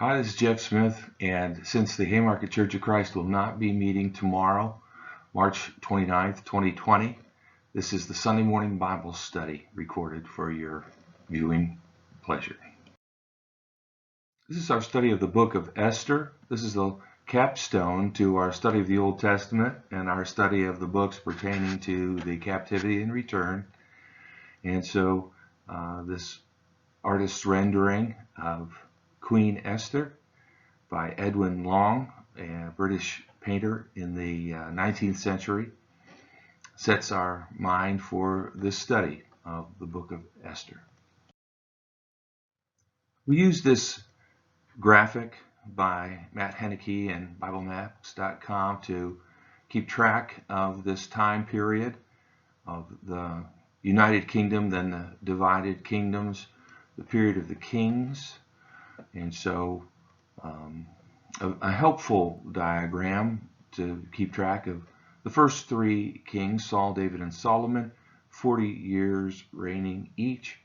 Hi, this is Jeff Smith, and since the Haymarket Church of Christ will not be meeting tomorrow, March 29th, 2020, this is the Sunday morning Bible study recorded for your viewing pleasure. This is our study of the Book of Esther. This is the capstone to our study of the Old Testament and our study of the books pertaining to the captivity and return. And so this artist's rendering of Queen Esther by Edwin Long, a British painter in the 19th century, sets our mind for this study of the Book of Esther. We use this graphic by Matt Henneke and BibleMaps.com to keep track of this time period of the United Kingdom, then the divided kingdoms, the period of the kings. And so a helpful diagram to keep track of the first three kings, Saul, David, and Solomon, 40 years reigning each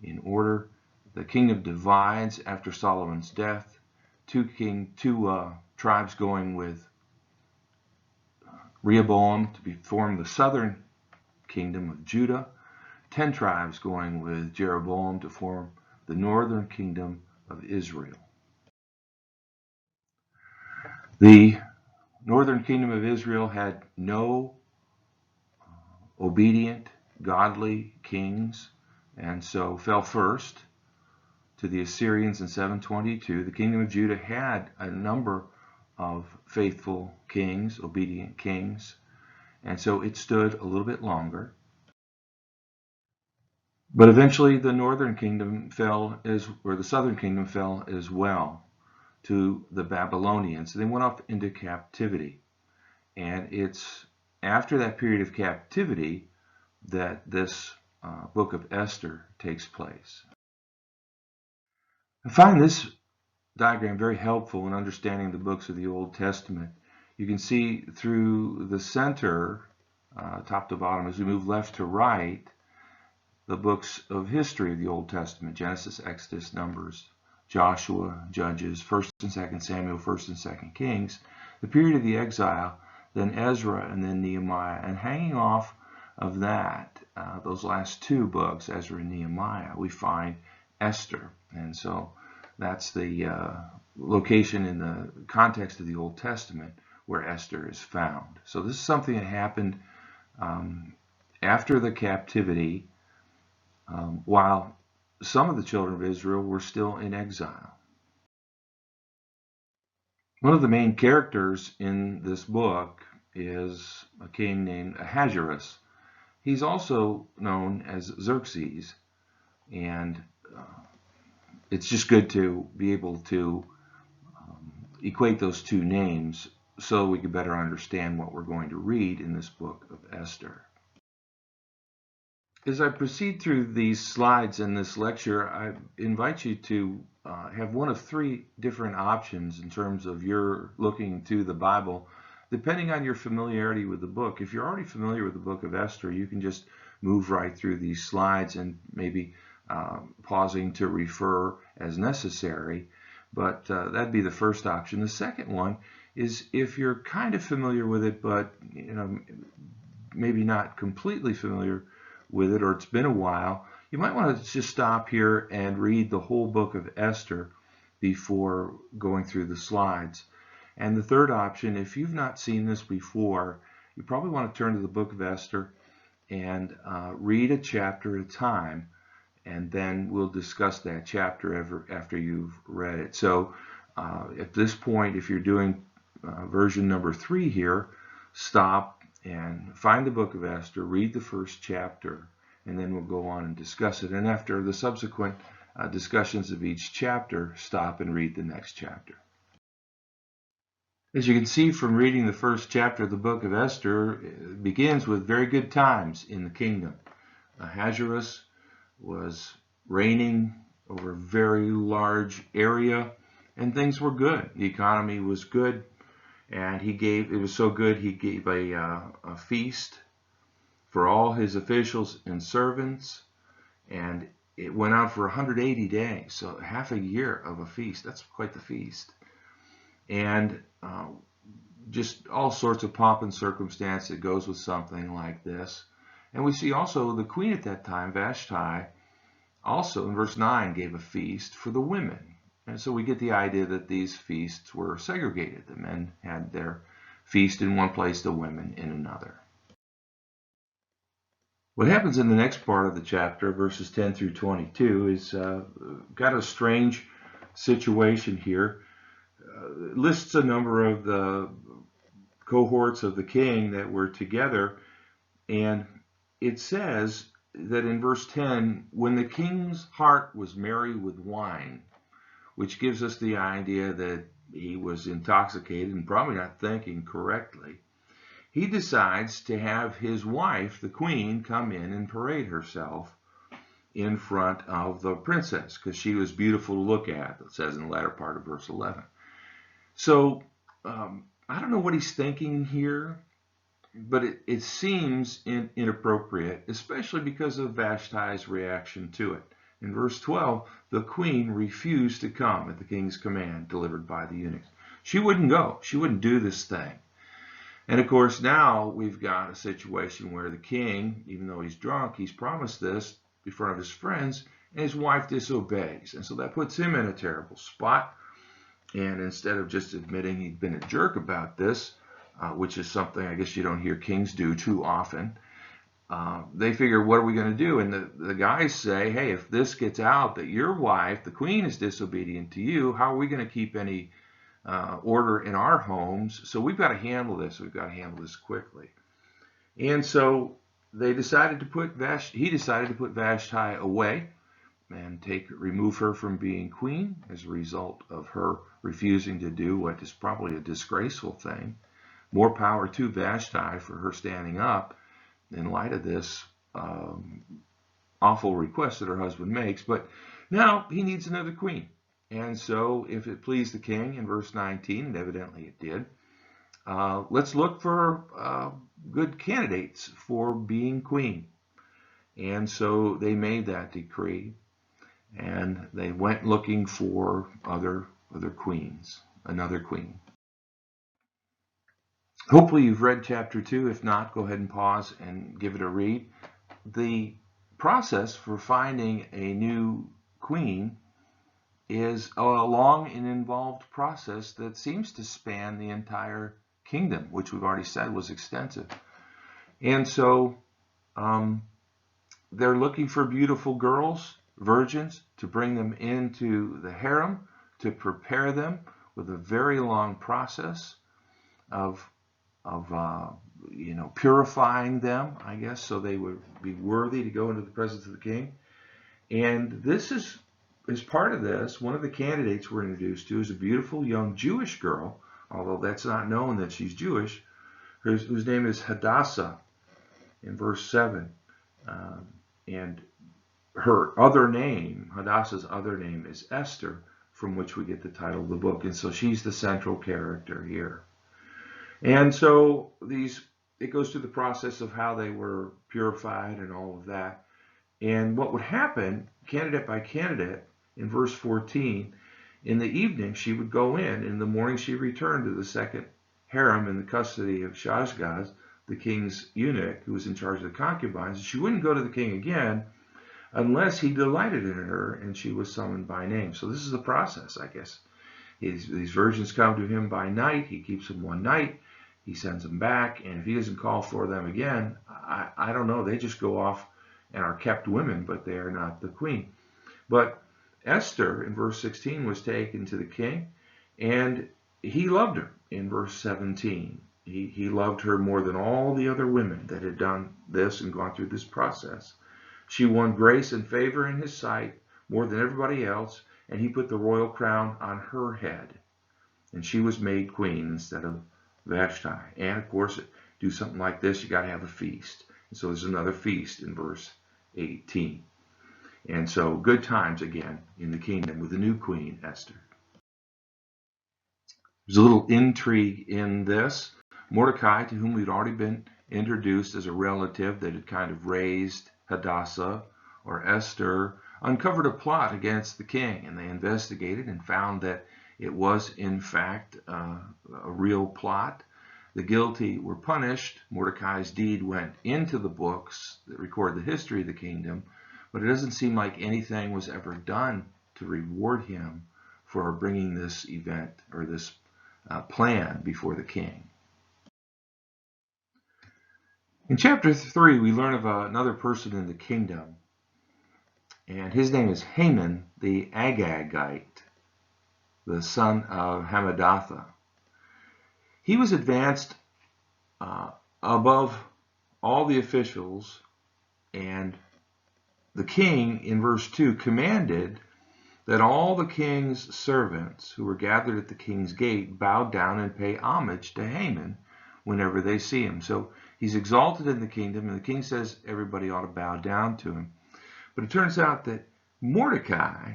in order. The kingdom divides after Solomon's death. Two tribes going with Rehoboam to form the southern kingdom of Judah. 10 tribes going with Jeroboam to form the northern kingdom of Israel. The northern kingdom of Israel had no obedient, godly kings, and so fell first to the Assyrians in 722. The kingdom of Judah had a number of faithful kings, obedient kings, and so it stood a little bit longer. But eventually the northern kingdom fell, or the southern kingdom fell as well to the Babylonians. They went off into captivity. And it's after that period of captivity that this Book of Esther takes place. I find this diagram very helpful in understanding the books of the Old Testament. You can see through the center, top to bottom, as we move left to right, the books of history of the Old Testament: Genesis, Exodus, Numbers, Joshua, Judges, 1st and 2nd Samuel, 1st and 2nd Kings, the period of the exile, then Ezra, and then Nehemiah. And hanging off of that, those last two books, Ezra and Nehemiah, we find Esther. And so that's the location in the context of the Old Testament where Esther is found. So this is something that happened after the captivity, while some of the children of Israel were still in exile. One of the main characters in this book is a king named Ahasuerus. He's also known as Xerxes, and it's just good to be able to equate those two names so we can better understand what we're going to read in this book of Esther. As I proceed through these slides in this lecture, I invite you to have one of three different options in terms of your looking through the Bible, depending on your familiarity with the book. If you're already familiar with the book of Esther, you can just move right through these slides and maybe pausing to refer as necessary, but that'd be the first option. The second one is if you're kind of familiar with it, but maybe not completely familiar with it, or it's been a while, you might want to just stop here and read the whole book of Esther before going through the slides. And the third option, if you've not seen this before, you probably want to turn to the book of Esther and read a chapter at a time, and then we'll discuss that chapter after you've read it. So at this point, if you're doing version number 3 here, stop and find the book of Esther, read the first chapter, and then we'll go on and discuss it. And after the subsequent discussions of each chapter, stop and read the next chapter. As you can see from reading the first chapter of the book of Esther, it begins with very good times in the kingdom. Ahasuerus was reigning over a very large area, and things were good. The economy was good. And it was so good, he gave a feast for all his officials and servants. And it went on for 180 days, so half a year of a feast. That's quite the feast. And just all sorts of pomp and circumstance that goes with something like this. And we see also the queen at that time, Vashti, also in verse 9 gave a feast for the women. And so we get the idea that these feasts were segregated. The men had their feast in one place, the women in another. What happens in the next part of the chapter, verses 10 through 22, is got a strange situation here. It lists a number of the cohorts of the king that were together, and it says that in verse 10, when the king's heart was merry with wine, which gives us the idea that he was intoxicated and probably not thinking correctly, he decides to have his wife, the queen, come in and parade herself in front of the princess because she was beautiful to look at, it says in the latter part of verse 11. So I don't know what he's thinking here, but it seems inappropriate, especially because of Vashti's reaction to it. In verse 12, the queen refused to come at the king's command delivered by the eunuchs. She wouldn't go. She wouldn't do this thing. And of course, now we've got a situation where the king, even though he's drunk, he's promised this in front of his friends, and his wife disobeys. And so that puts him in a terrible spot. And instead of just admitting he'd been a jerk about this, which is something I guess you don't hear kings do too often, they figure, what are we going to do? And the guys say, hey, if this gets out that your wife, the queen, is disobedient to you, how are we going to keep any order in our homes? So we've got to handle this. We've got to handle this quickly. And so they decided to put he decided to put Vashti away and remove her from being queen as a result of her refusing to do what is probably a disgraceful thing. More power to Vashti for her standing up in light of this awful request that her husband makes. But now he needs another queen. And so if it pleased the king in verse 19, and evidently it did, let's look for good candidates for being queen. And so they made that decree, and they went looking for other queens, another queen. Hopefully you've read chapter 2. If not, go ahead and pause and give it a read. The process for finding a new queen is a long and involved process that seems to span the entire kingdom, which we've already said was extensive. And so they're looking for beautiful girls, virgins, to bring them into the harem, to prepare them with a very long process of purifying them, I guess, so they would be worthy to go into the presence of the king. And this is, as part of this, one of the candidates we're introduced to is a beautiful young Jewish girl, although that's not known that she's Jewish, whose name is Hadassah in verse 7. And her other name, Hadassah's other name, is Esther, from which we get the title of the book. And so she's the central character here. And so it goes through the process of how they were purified and all of that. And what would happen, candidate by candidate, in verse 14, in the evening she would go in the morning she returned to the second harem in the custody of Shashgaz, the king's eunuch, who was in charge of the concubines. She wouldn't go to the king again unless he delighted in her and she was summoned by name. So this is the process, I guess. These virgins come to him by night. He keeps them one night. He sends them back. And if he doesn't call for them again, I don't know. They just go off and are kept women, but they are not the queen. But Esther, in verse 16, was taken to the king, and he loved her in verse 17. He loved her more than all the other women that had done this and gone through this process. She won grace and favor in his sight more than everybody else, and he put the royal crown on her head. And she was made queen instead of Vashti. And of course, do something like this, you got to have a feast. And so there's another feast in verse 18. And so good times again in the kingdom with the new queen, Esther. There's a little intrigue in this. Mordecai, to whom we'd already been introduced as a relative that had kind of raised Hadassah or Esther, uncovered a plot against the king, and they investigated and found that it was in fact a real plot. The guilty were punished. Mordecai's deed went into the books that record the history of the kingdom, but it doesn't seem like anything was ever done to reward him for bringing this event or this plan before the king. In chapter 3, we learn of another person in the kingdom, and his name is Haman the Agagite, the son of Hammedatha. He was advanced above all the officials, and the king, in verse 2, commanded that all the king's servants who were gathered at the king's gate bow down and pay homage to Haman whenever they see him. So he's exalted in the kingdom, and the king says everybody ought to bow down to him. But it turns out that Mordecai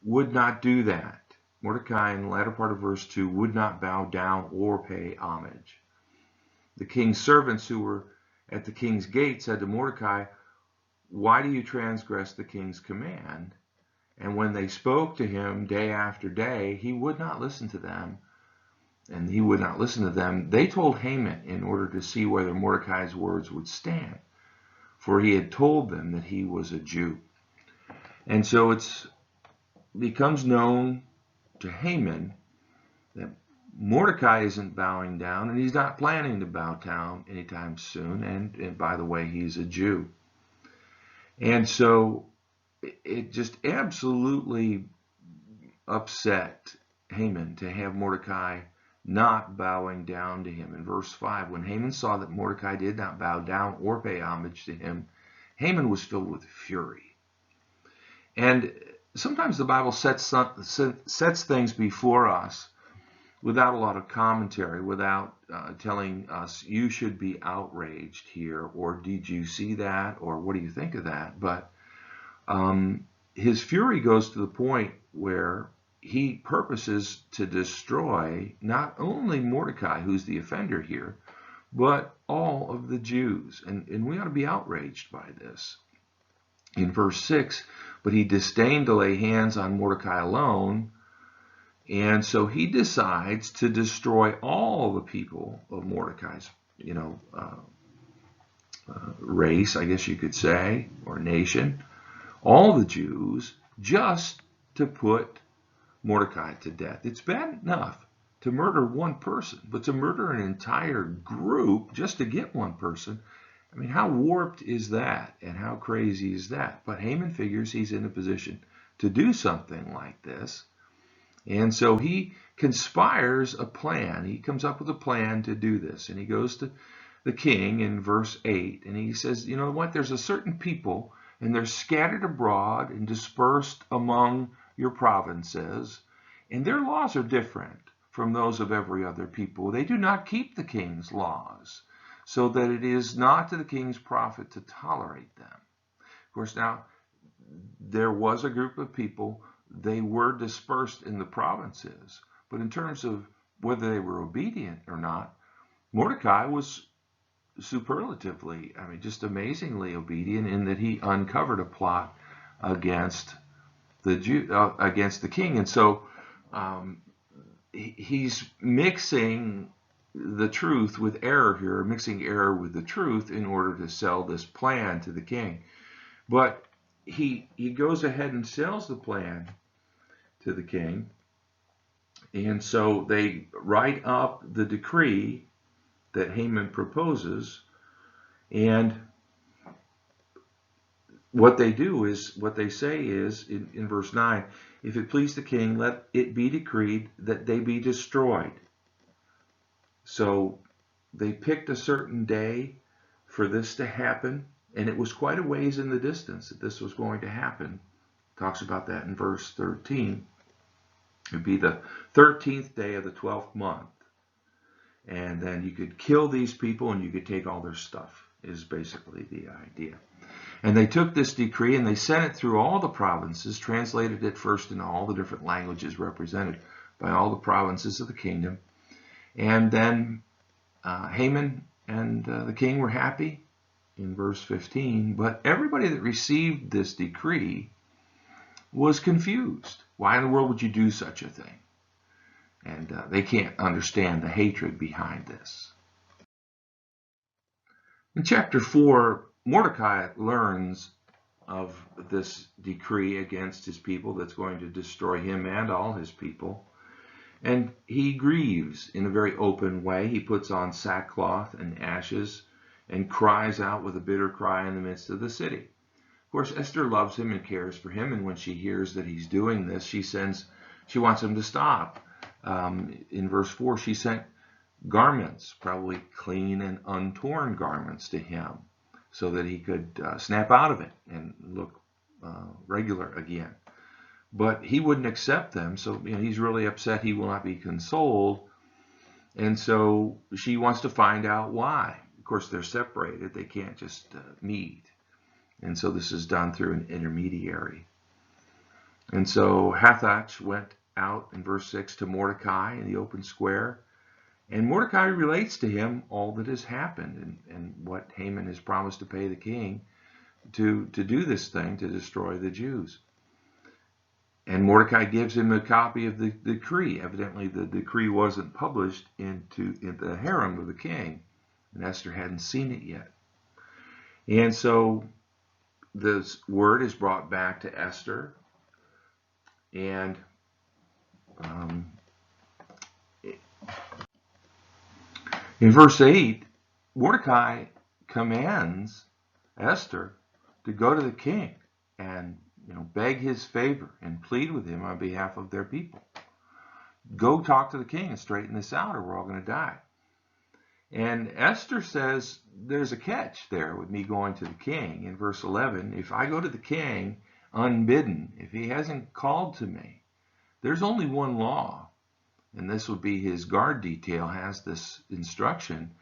would not do that. Mordecai, in the latter part of verse 2, would not bow down or pay homage. The king's servants who were at the king's gate said to Mordecai, "Why do you transgress the king's command?" And when they spoke to him day after day, he would not listen to them, and he would not listen to them. They told Haman in order to see whether Mordecai's words would stand, for he had told them that he was a Jew. And so it becomes known to Haman that Mordecai isn't bowing down, and he's not planning to bow down anytime soon. And by the way, he's a Jew. And so it just absolutely upset Haman to have Mordecai not bowing down to him. In verse 5, when Haman saw that Mordecai did not bow down or pay homage to him, Haman was filled with fury. And sometimes the Bible sets things before us without a lot of commentary, without telling us, you should be outraged here, or did you see that, or what do you think of that? But his fury goes to the point where he purposes to destroy not only Mordecai, who's the offender here, but all of the Jews. And we ought to be outraged by this. In verse 6, but he disdained to lay hands on Mordecai alone, and so he decides to destroy all the people of Mordecai's, race, I guess you could say, or nation, all the Jews, just to put Mordecai to death. It's bad enough to murder one person, but to murder an entire group just to get one person, I mean, how warped is that, and how crazy is that? But Haman figures he's in a position to do something like this, and so he conspires a plan. He comes up with a plan to do this, and he goes to the king in verse 8, and he says, you know what, there's a certain people, and they're scattered abroad and dispersed among your provinces, and their laws are different from those of every other people. They do not keep the king's laws, so that it is not to the king's profit to tolerate them. Of course, now, there was a group of people, they were dispersed in the provinces, but in terms of whether they were obedient or not, Mordecai was superlatively, I mean, just amazingly obedient in that he uncovered a plot against the king. And so he's mixing the truth with error here, mixing error with the truth in order to sell this plan to the king. But he goes ahead and sells the plan to the king. And so they write up the decree that Haman proposes, and what they do is, what they say is, in verse 9, if it please the king, let it be decreed that they be destroyed. So they picked a certain day for this to happen, and it was quite a ways in the distance that this was going to happen. Talks about that in verse 13. It would be the 13th day of the 12th month. And then you could kill these people and you could take all their stuff, is basically the idea. And they took this decree and they sent it through all the provinces, translated it first into all the different languages represented by all the provinces of the kingdom. And then Haman and the king were happy in verse 15. But everybody that received this decree was confused. Why in the world would you do such a thing? And they can't understand the hatred behind this. In chapter 4, Mordecai learns of this decree against his people that's going to destroy him and all his people. And he grieves in a very open way. He puts on sackcloth and ashes and cries out with a bitter cry in the midst of the city. Of course, Esther loves him and cares for him, and when she hears that he's doing this, she wants him to stop. In verse 4, she sent garments, probably clean and untorn garments, to him so that he could snap out of it and look regular again. But he wouldn't accept them, so he's really upset. He will not be consoled, and so she wants to find out why. Of course, they're separated. They can't just meet. And so this is done through an intermediary. And so Hathach went out in verse 6 to Mordecai in the open square. And Mordecai relates to him all that has happened and what Haman has promised to pay the king to do this thing, to destroy the Jews. And Mordecai gives him a copy of the decree. Evidently, the decree wasn't published in the harem of the king, and Esther hadn't seen it yet. And so this word is brought back to Esther, and in verse 8, Mordecai commands Esther to go to the king and beg his favor and plead with him on behalf of their people. Go talk to the king and straighten this out, or we're all going to die. And Esther says there's a catch there with me going to the king. In verse 11, if I go to the king unbidden, if he hasn't called to me, there's only one law, and this would be his guard detail has this instruction.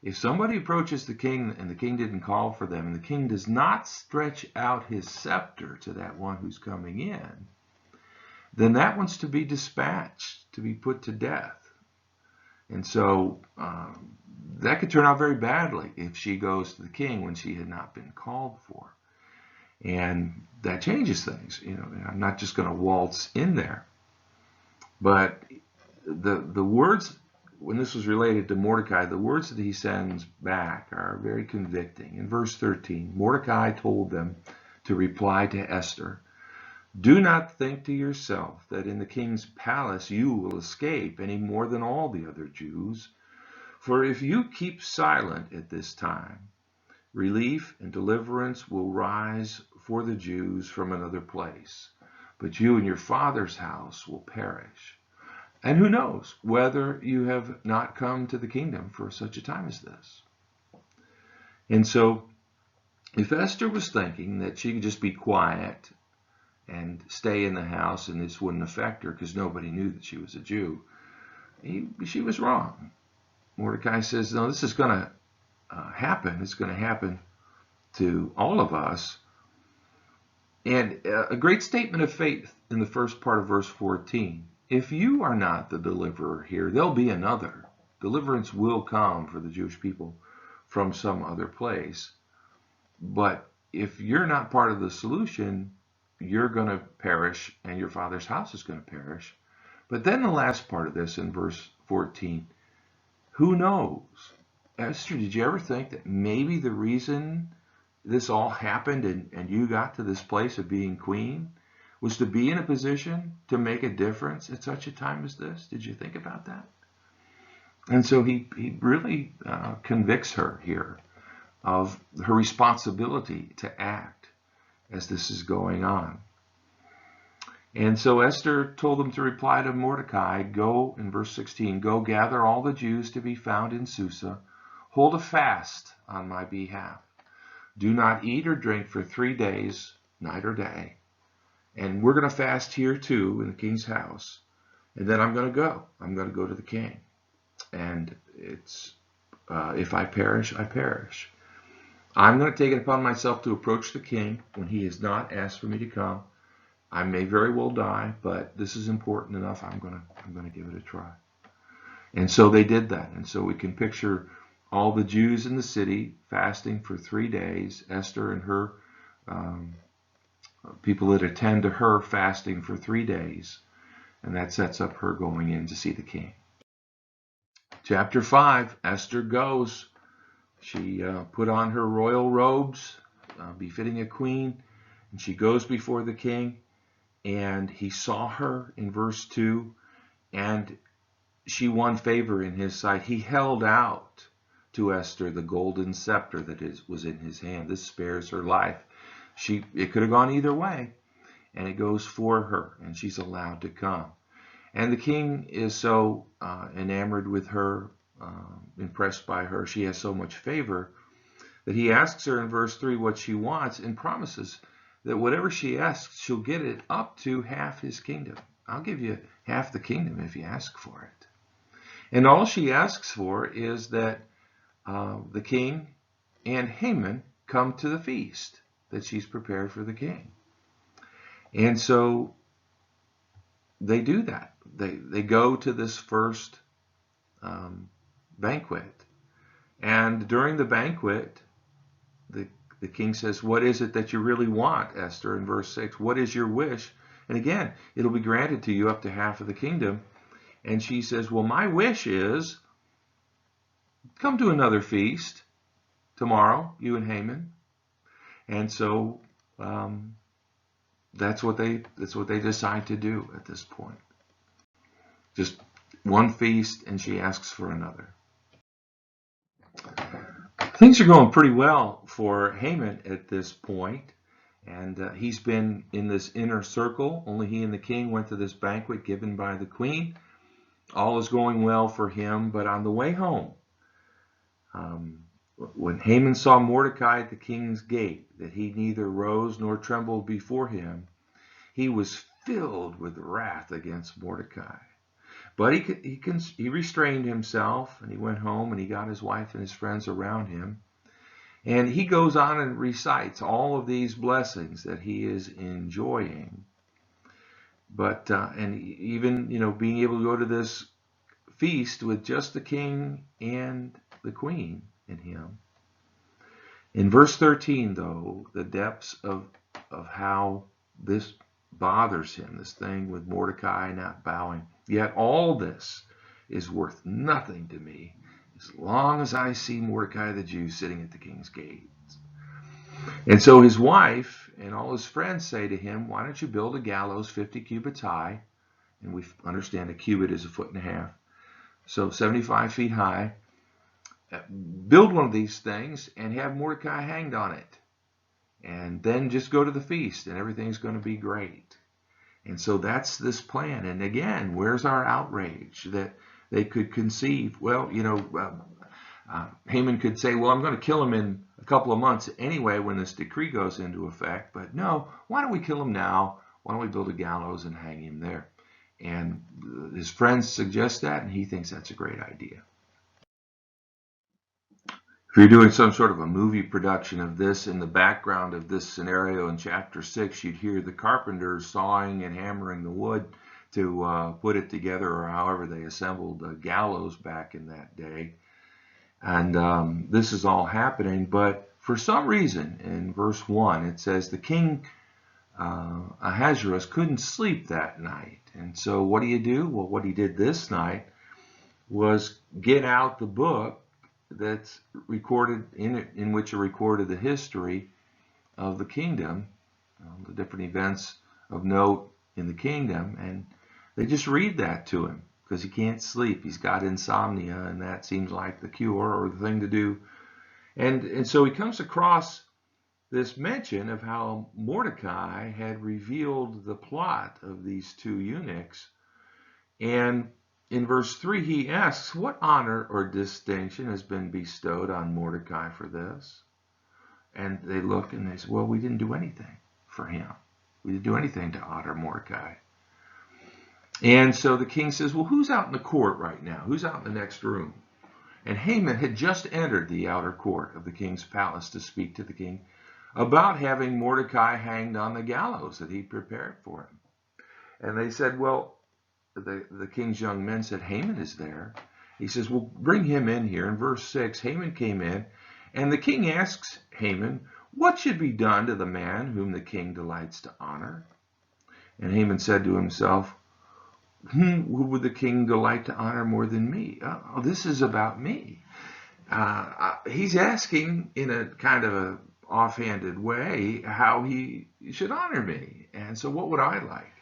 If somebody approaches the king and the king didn't call for them, and the king does not stretch out his scepter to that one who's coming in, then that one's to be dispatched, to be put to death. And so that could turn out very badly if she goes to the king when she had not been called for. And that changes things. I'm not just going to waltz in there. But the words, when this was related to Mordecai, the words that he sends back are very convicting. In verse 13, Mordecai told them to reply to Esther, do not think to yourself that in the king's palace you will escape any more than all the other Jews. For if you keep silent at this time, relief and deliverance will rise for the Jews from another place, but you and your father's house will perish. And who knows whether you have not come to the kingdom for such a time as this. And so if Esther was thinking that she could just be quiet and stay in the house and this wouldn't affect her because nobody knew that she was a Jew, she was wrong. Mordecai says, no, this is going to happen. It's going to happen to all of us. And a great statement of faith in the first part of verse 14. If you are not the deliverer here, there'll be another. Deliverance will come for the Jewish people from some other place. But if you're not part of the solution, you're going to perish and your father's house is going to perish. But then the last part of this in verse 14, who knows? Esther, did you ever think that maybe the reason this all happened and you got to this place of being queen was to be in a position to make a difference at such a time as this? Did you think about that? And so he really convicts her here of her responsibility to act as this is going on. And so Esther told them to reply to Mordecai, go, in verse 16, go gather all the Jews to be found in Susa, hold a fast on my behalf. Do not eat or drink for 3 days, night or day. And we're going to fast here too in the king's house. And then I'm going to go. I'm going to go to the king. And it's if I perish, I perish. I'm going to take it upon myself to approach the king when he has not asked for me to come. I may very well die, but this is important enough. I'm going to give it a try. And so they did that. And so we can picture all the Jews in the city fasting for 3 days. Esther and her people that attend to her fasting for 3 days, and that sets up her going in to see the king. Chapter 5, Esther goes. She put on her royal robes, befitting a queen, and she goes before the king, and he saw her in verse 2, and she won favor in his sight. He held out to Esther the golden scepter that was in his hand. This spares her life. It could have gone either way, and it goes for her, and she's allowed to come. And the king is so enamored with her, impressed by her. She has so much favor that he asks her in verse 3 what she wants and promises that whatever she asks, she'll get it up to half his kingdom. I'll give you half the kingdom if you ask for it. And all she asks for is that the king and Haman come to the feast that she's prepared for the king. And so they do that. They go to this first banquet. And during the banquet, the king says, what is it that you really want, Esther, in verse 6? What is your wish? And again, it'll be granted to you up to half of the kingdom. And she says, well, my wish is, come to another feast tomorrow, you and Haman. And so that's what they decide to do at this point. Just one feast, and she asks for another. Things are going pretty well for Haman at this point, and he's been in this inner circle. Only he and the king went to this banquet given by the queen. All is going well for him, but on the way home, when Haman saw Mordecai at the king's gate, that he neither rose nor trembled before him, he was filled with wrath against Mordecai. But he restrained himself, and he went home, and he got his wife and his friends around him. And he goes on and recites all of these blessings that he is enjoying. But and even being able to go to this feast with just the king and the queen and him. In verse 13, though, the depths of how this bothers him, this thing with Mordecai not bowing. Yet all this is worth nothing to me as long as I see Mordecai the Jew sitting at the king's gates. And so his wife and all his friends say to him, why don't you build a gallows 50 cubits high? And we understand a cubit is 1.5 feet. So 75 feet high. Build one of these things and have Mordecai hanged on it. And then just go to the feast and everything's going to be great. And so that's this plan. And again, where's our outrage that they could conceive? Well, Haman could say, well, I'm going to kill him in a couple of months anyway when this decree goes into effect. But no, why don't we kill him now? Why don't we build a gallows and hang him there? And his friends suggest that, and he thinks that's a great idea. If you're doing some sort of a movie production of this, in the background of this scenario in chapter 6, you'd hear the carpenters sawing and hammering the wood to put it together, or however they assembled the gallows back in that day. And this is all happening, but for some reason, in verse 1, it says the king Ahasuerus couldn't sleep that night. And so what do you do? Well, what he did this night was get out the book that's recorded in which are recorded the history of the kingdom, the different events of note in the kingdom, and they just read that to him because he can't sleep. He's got insomnia, and that seems like the cure or the thing to do. And so he comes across this mention of how Mordecai had revealed the plot of these two eunuchs. And in verse 3, he asks, what honor or distinction has been bestowed on Mordecai for this? And they look and they say, well, we didn't do anything for him. We didn't do anything to honor Mordecai. And so the king says, well, who's out in the court right now? Who's out in the next room? And Haman had just entered the outer court of the king's palace to speak to the king about having Mordecai hanged on the gallows that he prepared for him. And they said, well, the king's young men said, Haman is there. He says, well, bring him in here. In verse 6, Haman came in, and the king asks Haman, what should be done to the man whom the king delights to honor? And Haman said to himself, who would the king delight to honor more than me? Oh, this is about me. He's asking in a kind of a offhanded way how he should honor me. And so what would I like?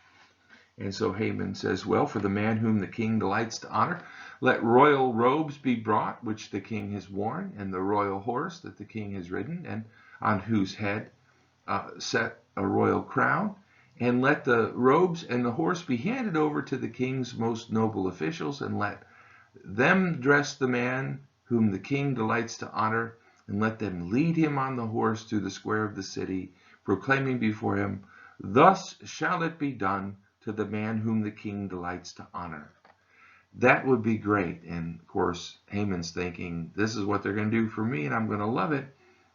And so Haman says, well, for the man whom the king delights to honor, let royal robes be brought, which the king has worn, and the royal horse that the king has ridden, and on whose head set a royal crown. And let the robes and the horse be handed over to the king's most noble officials, and let them dress the man whom the king delights to honor, and let them lead him on the horse through the square of the city, proclaiming before him, thus shall it be done to the man whom the king delights to honor. That would be great. And of course, Haman's thinking, this is what they're going to do for me, and I'm going to love it.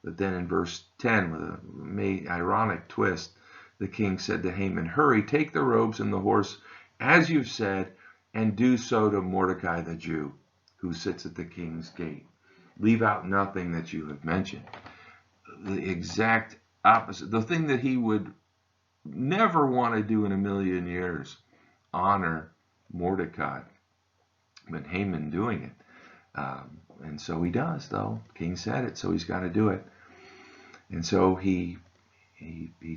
But then in verse 10, with a ironic twist, the king said to Haman, hurry, take the robes and the horse, as you've said, and do so to Mordecai the Jew, who sits at the king's gate. Leave out nothing that you have mentioned. The exact opposite. The thing that he would never want to do in a million years, honor Mordecai. But Haman doing it. And so he does, though. The king said it, so he's got to do it. And so he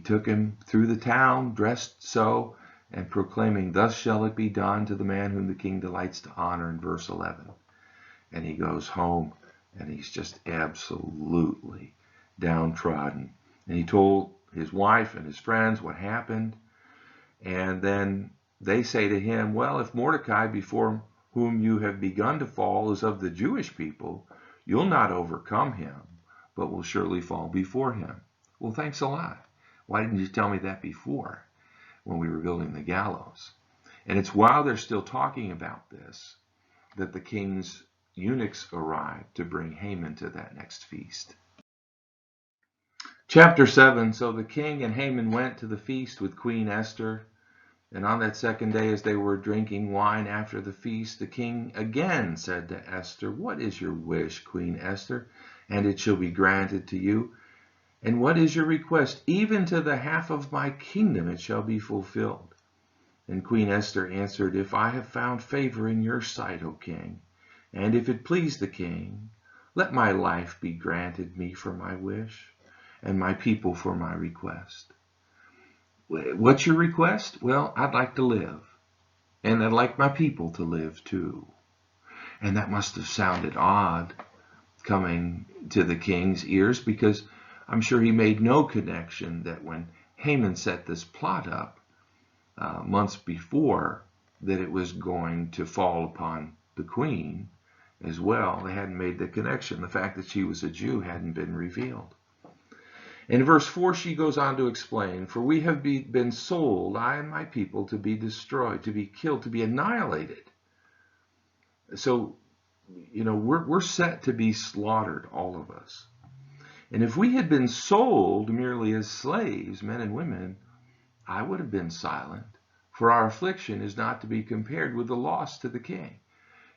took him through the town, dressed so, and proclaiming, thus shall it be done to the man whom the king delights to honor, in verse 11. And he goes home, and he's just absolutely downtrodden. And he told his wife and his friends what happened. And then they say to him, well, if Mordecai, before whom you have begun to fall, is of the Jewish people, you'll not overcome him, but will surely fall before him. Well, thanks a lot. Why didn't you tell me that before, when we were building the gallows? And it's while they're still talking about this that the king's eunuchs arrive to bring Haman to that next feast. Chapter 7, so the king and Haman went to the feast with Queen Esther. And on that second day, as they were drinking wine after the feast, the king again said to Esther, what is your wish, Queen Esther? And it shall be granted to you. And what is your request? Even to the half of my kingdom it shall be fulfilled. And Queen Esther answered, if I have found favor in your sight, O king, and if it please the king, let my life be granted me for my wish, and my people for my request. What's your request? Well, I'd like to live, and I'd like my people to live too. And that must have sounded odd coming to the king's ears, because I'm sure he made no connection that when Haman set this plot up months before, that it was going to fall upon the queen as well. They hadn't made the connection. The fact that she was a Jew hadn't been revealed. In verse 4, she goes on to explain, for we have been sold, I and my people, to be destroyed, to be killed, to be annihilated. So, we're set to be slaughtered, all of us. And if we had been sold merely as slaves, men and women, I would have been silent, for our affliction is not to be compared with the loss to the king.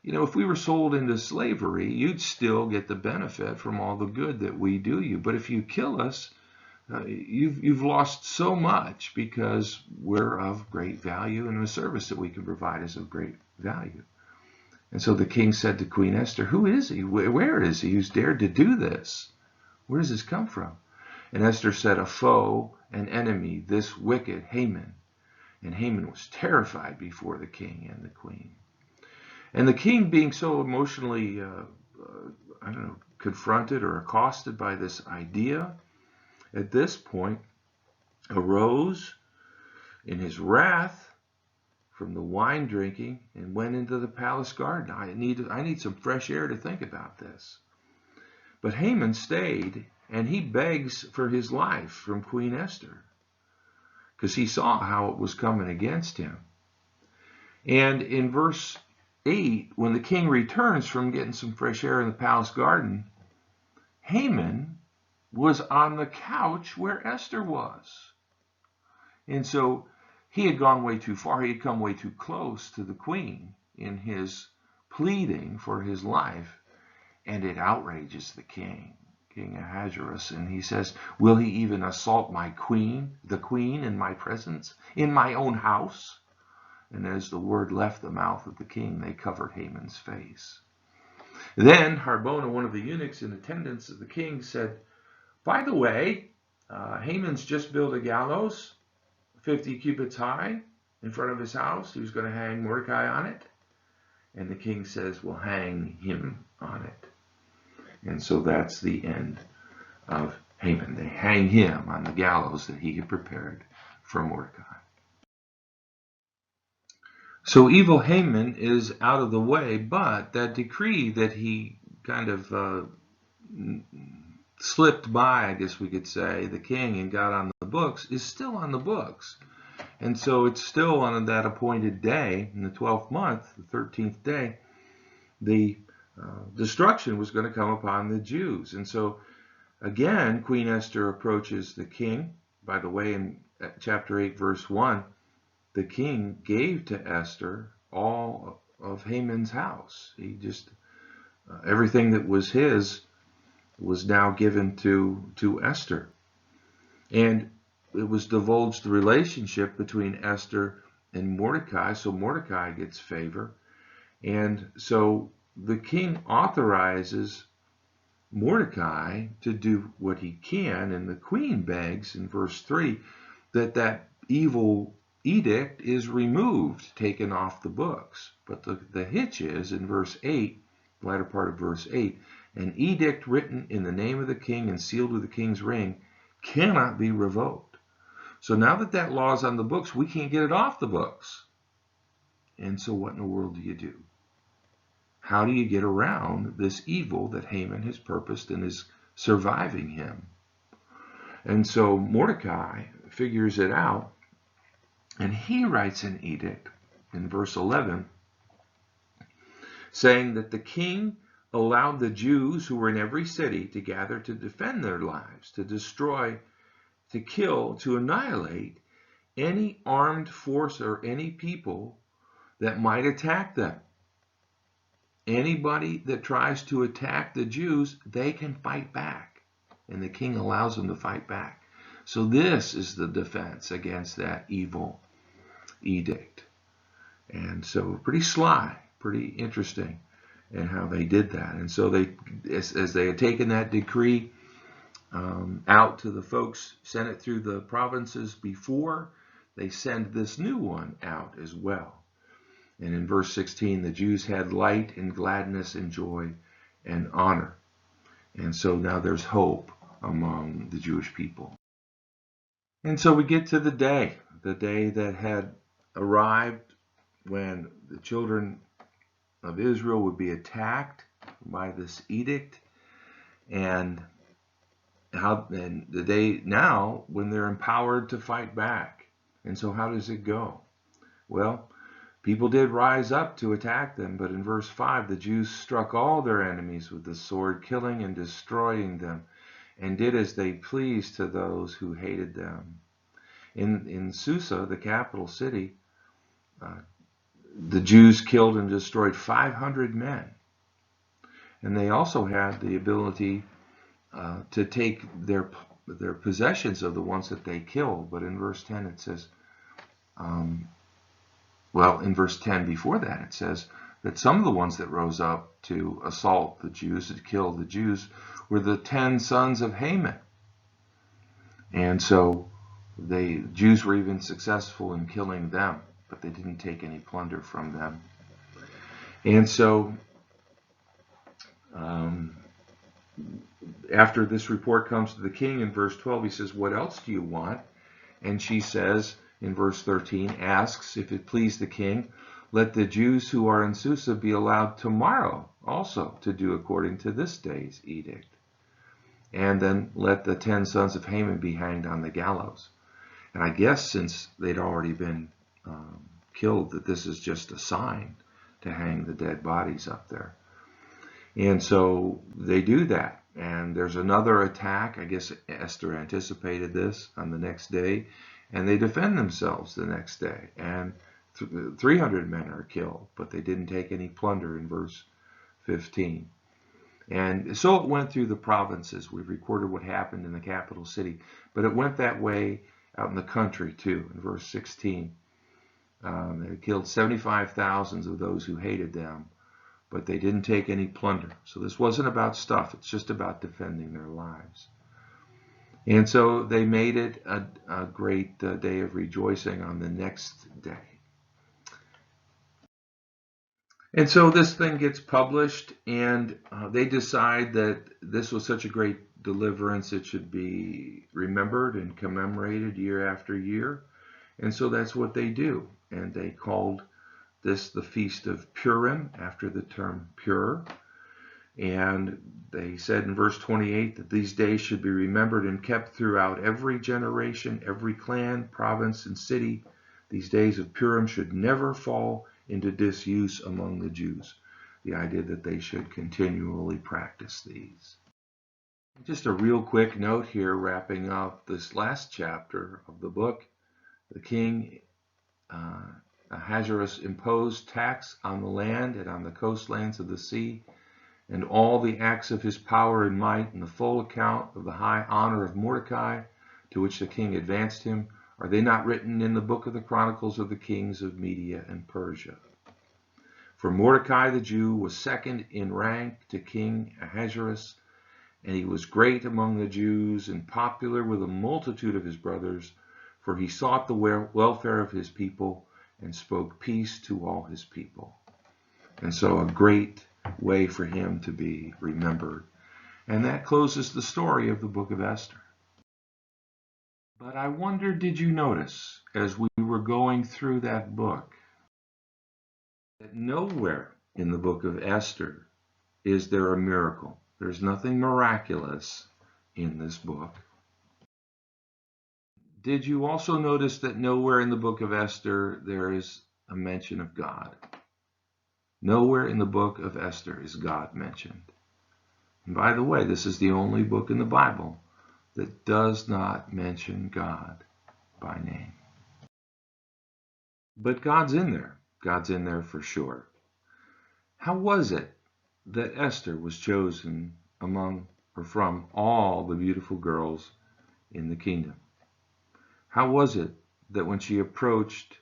If we were sold into slavery, you'd still get the benefit from all the good that we do you. But if you kill us, you've lost so much, because we're of great value, and the service that we can provide is of great value. And so the king said to Queen Esther, who is he? Where is he who's dared to do this? Where does this come from? And Esther said, a foe, an enemy, this wicked Haman. And Haman was terrified before the king and the queen. And the king, being so emotionally, confronted or accosted by this idea, at this point arose in his wrath from the wine drinking and went into the palace garden. I need some fresh air to think about this. But Haman stayed, and he begs for his life from Queen Esther, because he saw how it was coming against him. And in verse 8, when the king returns from getting some fresh air in the palace garden, Haman was on the couch where Esther was. And so he had gone way too far. He had come way too close to the queen in his pleading for his life, and it outrages the king. King Ahasuerus, and he says, will he even assault my queen, the queen, in my presence, in my own house? And as the word left the mouth of the king, they covered Haman's face. Then Harbona, one of the eunuchs in attendance of the king, said, by the way, Haman's just built a gallows 50 cubits high in front of his house. He was going to hang Mordecai on it. And the king says, we'll hang him on it. And so that's the end of Haman. They hang him on the gallows that he had prepared for Mordecai. So evil Haman is out of the way, but that decree that he kind of slipped by, I guess we could say, the king, and got on the books, is still on the books. And so it's still on that appointed day, in the 12th month, the 13th day, the destruction was going to come upon the Jews. And so, again, Queen Esther approaches the king. By the way, in chapter 8, verse 1, the king gave to Esther all of Haman's house. He just, everything that was his was now given to Esther. And it was divulged the relationship between Esther and Mordecai, so Mordecai gets favor. And so the king authorizes Mordecai to do what he can, and the queen begs in verse 3 that that evil edict is removed, taken off the books. But the hitch is in verse 8, the latter part of verse 8, an edict written in the name of the king and sealed with the king's ring cannot be revoked. So now that that law is on the books, we can't get it off the books. And so what in the world do you do? How do you get around this evil that Haman has purposed and is surviving him? And so Mordecai figures it out, and he writes an edict in verse 11 saying that the king allowed the Jews who were in every city to gather to defend their lives, to destroy, to kill, to annihilate any armed force or any people that might attack them. Anybody that tries to attack the Jews, they can fight back. And the king allows them to fight back. So this is the defense against that evil edict. And so pretty sly, pretty interesting in how they did that. And so they, as they had taken that decree out to the folks, sent it through the provinces before, they send this new one out as well. And in verse 16, the Jews had light and gladness and joy and honor. And so now there's hope among the Jewish people. And so we get to the day that had arrived when the children of Israel would be attacked by this edict, and the day now when they're empowered to fight back. And so how does it go? Well, people did rise up to attack them, but in verse 5, the Jews struck all their enemies with the sword, killing and destroying them, and did as they pleased to those who hated them. In Susa, the capital city, the Jews killed and destroyed 500 men. And they also had the ability to take their possessions of the ones that they killed. But in verse 10 it says, in verse 10 before that it says that some of the ones that rose up to assault the Jews, to kill the Jews, were the 10 sons of Haman. And so the Jews were even successful in killing them, but they didn't take any plunder from them. And so after this report comes to the king in verse 12, he says, what else do you want? And she says in verse 13, asks, if it please the king, let the Jews who are in Susa be allowed tomorrow also to do according to this day's edict. And then let the 10 sons of Haman be hanged on the gallows. And I guess since they'd already been killed, that this is just a sign to hang the dead bodies up there. And so they do that. And there's another attack. I guess Esther anticipated this on the next day. And they defend themselves the next day. And 300 men are killed, but they didn't take any plunder in verse 15. And so it went through the provinces. We've recorded what happened in the capital city, but it went that way out in the country too. In verse 16, they killed 75,000 of those who hated them, but they didn't take any plunder. So this wasn't about stuff. It's just about defending their lives. And so they made it a great day of rejoicing on the next day. And so this thing gets published, and they decide that this was such a great deliverance, it should be remembered and commemorated year after year. And so that's what they do. And they called this the Feast of Purim, after the term pure. And they said in verse 28 that these days should be remembered and kept throughout every generation, every clan, province, and city. These days of Purim should never fall into disuse among the Jews. The idea that they should continually practice these. Just a real quick note here, wrapping up this last chapter of the book. The king Ahasuerus imposed tax on the land and on the coastlands of the sea, and all the acts of his power and might, and the full account of the high honor of Mordecai, to which the king advanced him, are they not written in the book of the Chronicles of the kings of Media and Persia? For Mordecai the Jew was second in rank to King Ahasuerus, and he was great among the Jews and popular with a multitude of his brothers, for he sought the welfare of his people and spoke peace to all his people. And so a great way for him to be remembered. And that closes the story of the book of Esther. But I wonder, did you notice, as we were going through that book, that nowhere in the book of Esther is there a miracle? There's nothing miraculous in this book. Did you also notice that nowhere in the book of Esther there is a mention of God? Nowhere in the book of Esther is God mentioned. And by the way, this is the only book in the Bible that does not mention God by name. But God's in there. God's in there for sure. How was it that Esther was chosen among or from all the beautiful girls in the kingdom? How was it that when she approached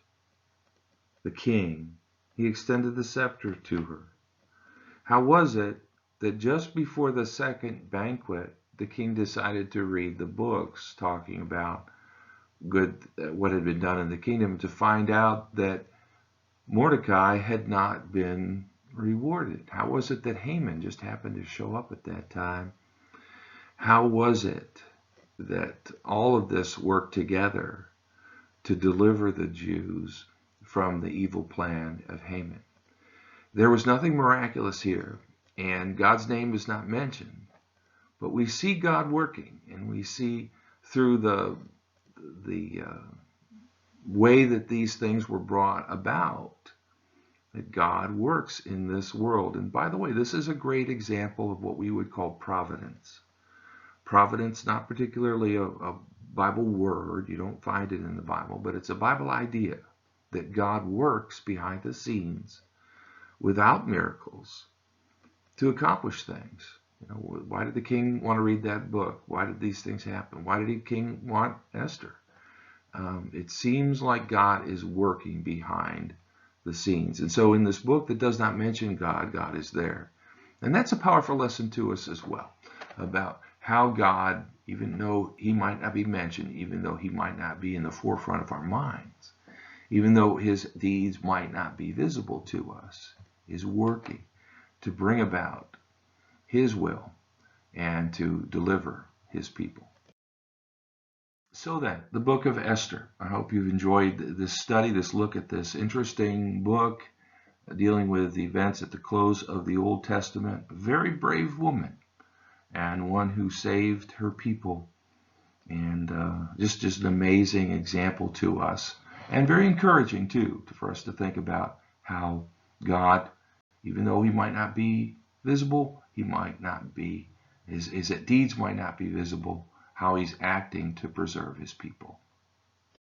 the king, he extended the scepter to her? How was it that just before the second banquet, the king decided to read the books talking about what had been done in the kingdom, to find out that Mordecai had not been rewarded? How was it that Haman just happened to show up at that time? How was it that all of this worked together to deliver the Jews from the evil plan of Haman? There was nothing miraculous here, and God's name is not mentioned, but we see God working, and we see through the way that these things were brought about that God works in this world. And by the way, this is a great example of what we would call providence. Providence, not particularly a Bible word, you don't find it in the Bible, but it's a Bible idea that God works behind the scenes without miracles to accomplish things. You know, why did the king want to read that book? Why did these things happen? Why did the king want Esther? It seems like God is working behind the scenes. And so in this book that does not mention God, God is there. And that's a powerful lesson to us as well, about how God, even though he might not be mentioned, even though he might not be in the forefront of our minds, even though his deeds might not be visible to us, is working to bring about his will and to deliver his people. So then, the book of Esther. I hope you've enjoyed this study, this look at this interesting book dealing with events at the close of the Old Testament. A very brave woman, and one who saved her people, and just an amazing example to us, and very encouraging too for us to think about how God, even though he might not be visible, he might not be, his deeds might not be visible, how he's acting to preserve his people.